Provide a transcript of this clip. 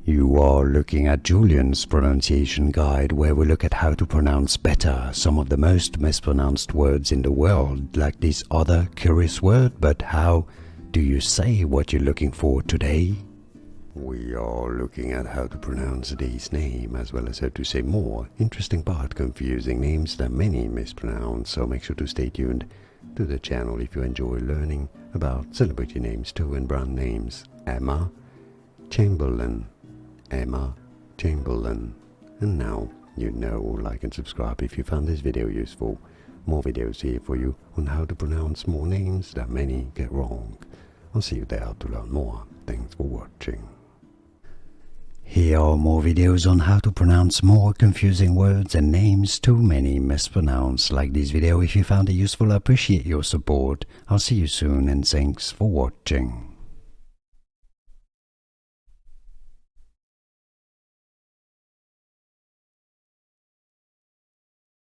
You are looking at Julian's pronunciation guide, where we look at how to pronounce better some of the most mispronounced words in the world, like this other curious word. But how do you say what you're looking for today? We are looking at how to pronounce these names, as well as how to say more interesting but confusing names that many mispronounce, so make sure to stay tuned to the channel if you enjoy learning about celebrity names too, and brand names. Emma Chamberlain. Emma Chamberlain. And now you know, like and subscribe if you found this video useful. More videos here for you on how to pronounce more names that many get wrong. I'll see you there to learn more. Thanks for watching. Here are more videos on how to pronounce more confusing words and names too many mispronounce. Like this video if you found it useful. I appreciate your support. I'll see you soon and thanks for watching.